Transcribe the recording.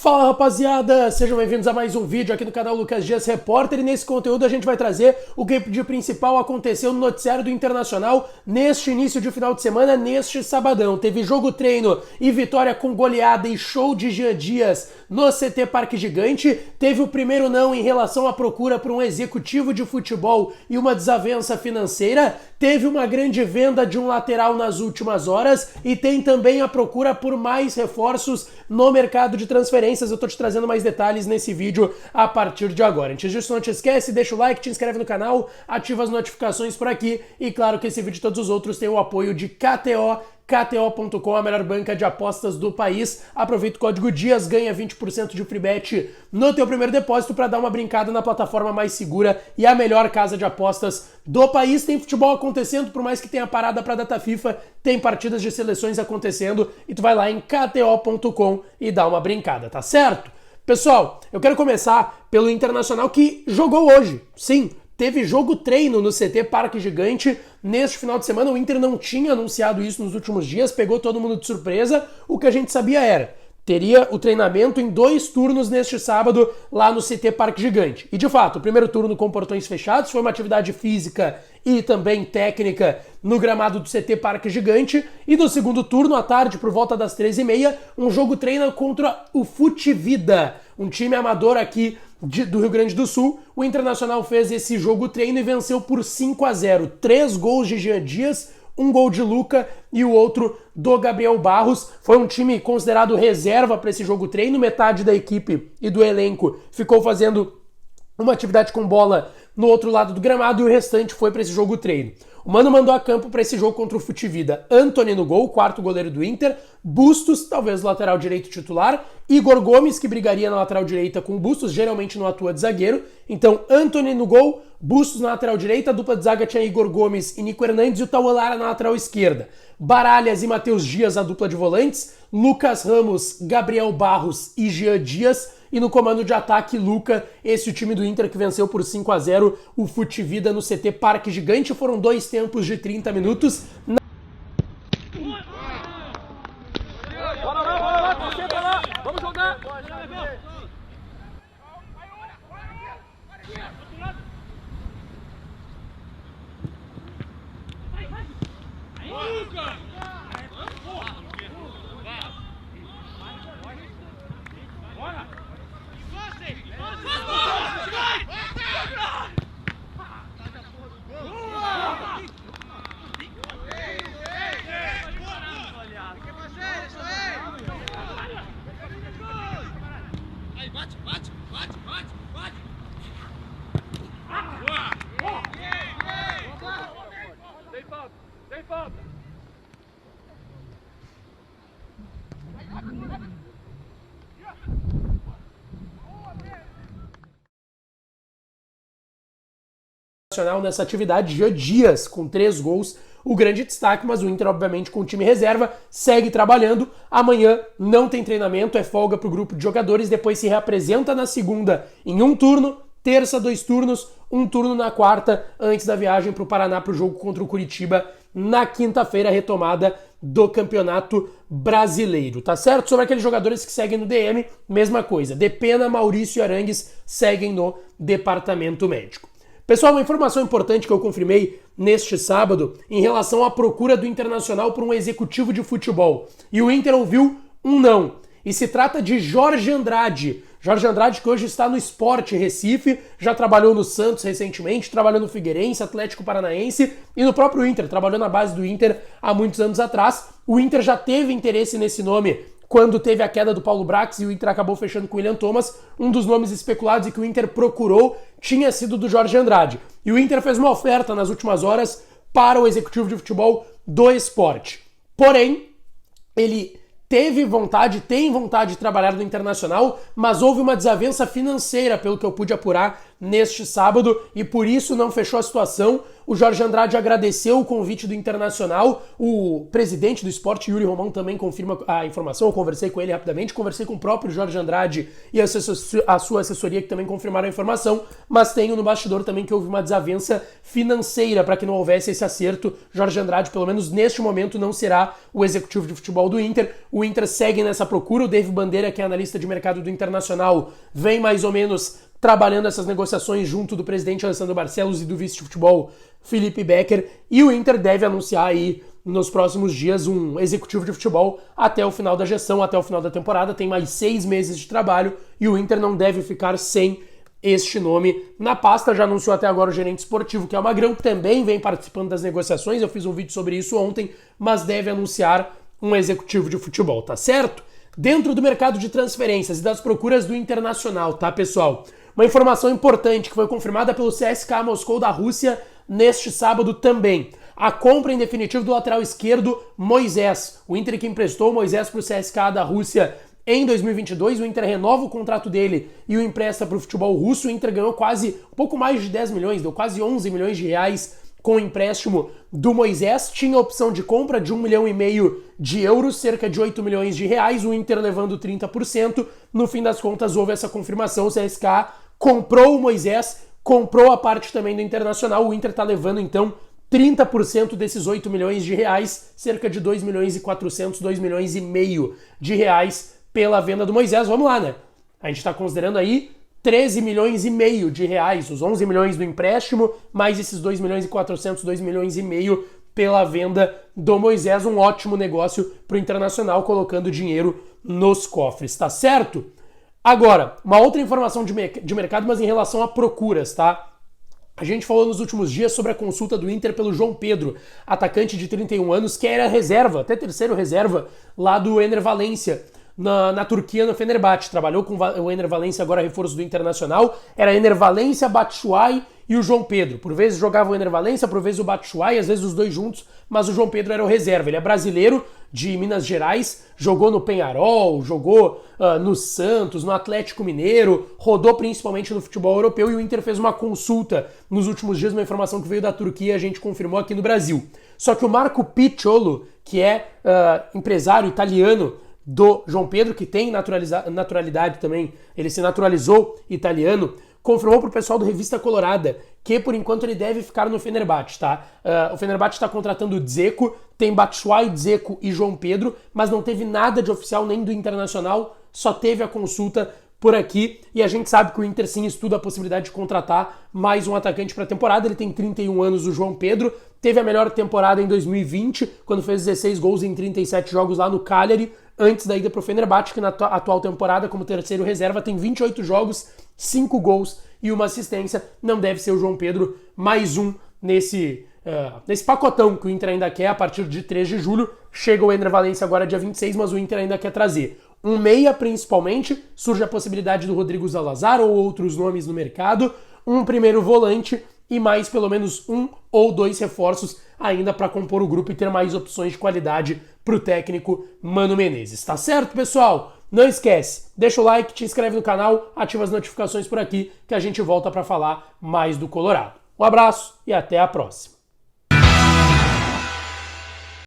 Fala rapaziada, sejam bem-vindos a mais um vídeo aqui no canal Lucas Dias Repórter e nesse conteúdo a gente vai trazer o que de principal aconteceu no noticiário do Internacional neste início de final de semana, neste sabadão. Teve jogo treino e vitória com goleada e show de Jean Dias no CT Parque Gigante, teve o primeiro não em relação à procura por um executivo de futebol e uma desavença financeira, teve uma grande venda de um lateral nas últimas horas e tem também a procura por mais reforços no mercado de transferências. Eu tô te trazendo mais detalhes nesse vídeo a partir de agora. Antes disso, não te esquece, deixa o like, te inscreve no canal, ativa as notificações por aqui e claro que esse vídeo e todos os outros têm o apoio de KTO.com, a melhor banca de apostas do país. Aproveita o código DIAS, ganha 20% de free bet no teu primeiro depósito para dar uma brincada na plataforma mais segura e a melhor casa de apostas do país. Tem futebol acontecendo, por mais que tenha parada para data FIFA, tem partidas de seleções acontecendo e tu vai lá em KTO.com e dá uma brincada, tá certo? Pessoal, eu quero começar pelo Internacional que jogou hoje, sim. Teve jogo treino no CT Parque Gigante neste final de semana. O Inter não tinha anunciado isso nos últimos dias, pegou todo mundo de surpresa. O que a gente sabia era, teria o treinamento em 2 turnos neste sábado lá no CT Parque Gigante. E de fato, o primeiro turno com portões fechados foi uma atividade física e também técnica no gramado do CT Parque Gigante. E no segundo turno, à tarde, por volta das 13h30, um jogo treino contra o Futivida, um time amador aqui do Rio Grande do Sul. O Internacional fez esse jogo treino e venceu por 5-0. 3 gols de Jean Dias, um gol de Luca e o outro do Gabriel Barros. Foi um time considerado reserva para esse jogo treino. Metade da equipe e do elenco ficou fazendo uma atividade com bola no outro lado do gramado e o restante foi para esse jogo treino. O Mano mandou a campo para esse jogo contra o Futivida Antony no gol, quarto goleiro do Inter, Bustos, talvez lateral direito titular, Igor Gomes, que brigaria na lateral direita com o Bustos, geralmente não atua de zagueiro. Então, Antony no gol, Bustos na lateral direita, a dupla de zaga tinha Igor Gomes e Nico Hernandes e o Tauelara na lateral esquerda. Baralhas e Matheus Dias, a dupla de volantes, Lucas Ramos, Gabriel Barros e Jean Dias. E no comando de ataque, Luca, esse o time do Inter que venceu por 5-0 o Futivida no CT Parque Gigante. Foram 2 tempos de 30 minutos. Vamos jogar! Tem falta! Nessa atividade, Jean Dias com 3 gols, o grande destaque, mas o Inter obviamente com o time reserva, segue trabalhando. Amanhã não tem treinamento, é folga para o grupo de jogadores, depois se reapresenta na segunda em 1 turno, terça 2 turnos, 1 turno na quarta, antes da viagem para o Paraná para o jogo contra o Curitiba na quinta-feira, retomada do Campeonato Brasileiro, tá certo? Sobre aqueles jogadores que seguem no DM, mesma coisa, Depena, Maurício e Arangues seguem no departamento médico. Pessoal, uma informação importante que eu confirmei neste sábado em relação à procura do Internacional por um executivo de futebol. E o Inter ouviu um não. E se trata de Jorge Andrade. Jorge Andrade que hoje está no Sport Recife, já trabalhou no Santos recentemente, trabalhou no Figueirense, Atlético Paranaense e no próprio Inter, trabalhou na base do Inter há muitos anos atrás. O Inter já teve interesse nesse nome quando teve a queda do Paulo Brax e o Inter acabou fechando com o William Thomas. Um dos nomes especulados e que o Inter procurou tinha sido do Jorge Andrade. E o Inter fez uma oferta nas últimas horas para o executivo de futebol do Sport. Porém, ele tem vontade de trabalhar no Internacional, mas houve uma desavença financeira, pelo que eu pude apurar, neste sábado e por isso não fechou a situação. O Jorge Andrade agradeceu o convite do Internacional, o presidente do esporte, Yuri Romão, também confirma a informação. Eu conversei com ele rapidamente, conversei com o próprio Jorge Andrade e a sua assessoria, que também confirmaram a informação, mas tenho no bastidor também que houve uma desavença financeira para que não houvesse esse acerto. Jorge Andrade, pelo menos neste momento, não será o executivo de futebol do Inter. O Inter segue nessa procura. O David Bandeira, que é analista de mercado do Internacional, vem mais ou menos trabalhando essas negociações junto do presidente Alessandro Barcelos e do vice de futebol Felipe Becker, e o Inter deve anunciar aí nos próximos dias um executivo de futebol até o final da gestão, até o final da temporada. Tem mais 6 meses de trabalho e o Inter não deve ficar sem este nome na pasta. Já anunciou até agora o gerente esportivo, que é o Magrão, que também vem participando das negociações. Eu fiz um vídeo sobre isso ontem, mas deve anunciar um executivo de futebol, tá certo? Dentro do mercado de transferências e das procuras do Internacional, tá, pessoal? Uma informação importante que foi confirmada pelo CSKA Moscou da Rússia neste sábado também. A compra em definitivo do lateral esquerdo Moisés. O Inter que emprestou o Moisés para o CSKA da Rússia em 2022, o Inter renova o contrato dele e o empresta para o futebol russo. O Inter ganhou quase, um pouco mais de 10 milhões, deu quase 11 milhões de reais com o empréstimo do Moisés. Tinha opção de compra de 1,5 milhão de euros, cerca de 8 milhões de reais, o Inter levando 30%. No fim das contas, houve essa confirmação. O CSKA comprou o Moisés, comprou a parte também do Internacional. O Inter está levando, então, 30% desses 8 milhões de reais, cerca de 2 milhões e 400, 2 milhões e meio de reais pela venda do Moisés. Vamos lá, né? A gente está considerando aí 13 milhões e meio de reais, os 11 milhões do empréstimo, mais esses 2 milhões e 400, 2 milhões e meio pela venda do Moisés. Um ótimo negócio para o Internacional, colocando dinheiro nos cofres, tá certo? Agora, uma outra informação de mercado, mas em relação a procuras, tá? A gente falou nos últimos dias sobre a consulta do Inter pelo João Pedro, atacante de 31 anos, que era reserva, até terceiro reserva, lá do Ener Valencia, na Turquia, no Fenerbahçe. Trabalhou com o Ener Valencia, agora reforço do Internacional. Era Ener Valencia, Batshuayi e o João Pedro. Por vezes jogava o Ener Valencia, por vezes o Batshuayi, às vezes os dois juntos, mas o João Pedro era o reserva. Ele é brasileiro, de Minas Gerais, jogou no Peñarol, jogou no Santos, no Atlético Mineiro, rodou principalmente no futebol europeu, e o Inter fez uma consulta nos últimos dias, uma informação que veio da Turquia, a gente confirmou aqui no Brasil. Só que o Marco Picciolo, que é empresário italiano do João Pedro, que tem naturalidade também, ele se naturalizou italiano, confirmou pro pessoal do Revista Colorada que, por enquanto, ele deve ficar no Fenerbahçe, tá? O Fenerbahçe está contratando o Dzeko, tem Batshuayi, Dzeko e João Pedro, mas não teve nada de oficial nem do Internacional, só teve a consulta por aqui, e a gente sabe que o Inter sim estuda a possibilidade de contratar mais um atacante para a temporada. Ele tem 31 anos, o João Pedro, teve a melhor temporada em 2020, quando fez 16 gols em 37 jogos lá no Cagliari, antes da ida pro Fenerbahçe, que na atual temporada, como terceiro reserva, tem 28 jogos, 5 gols e uma assistência. Não deve ser o João Pedro mais um nesse pacotão que o Inter ainda quer a partir de 3 de julho. Chega o Ener Valencia agora dia 26, mas o Inter ainda quer trazer um meia principalmente. Surge a possibilidade do Rodrigo Zalazar ou outros nomes no mercado, um primeiro volante e mais pelo menos 1 ou 2 reforços ainda para compor o grupo e ter mais opções de qualidade para o técnico Mano Menezes. Tá certo, pessoal? Não esquece, deixa o like, te inscreve no canal, ativa as notificações por aqui que a gente volta para falar mais do Colorado. Um abraço e até a próxima.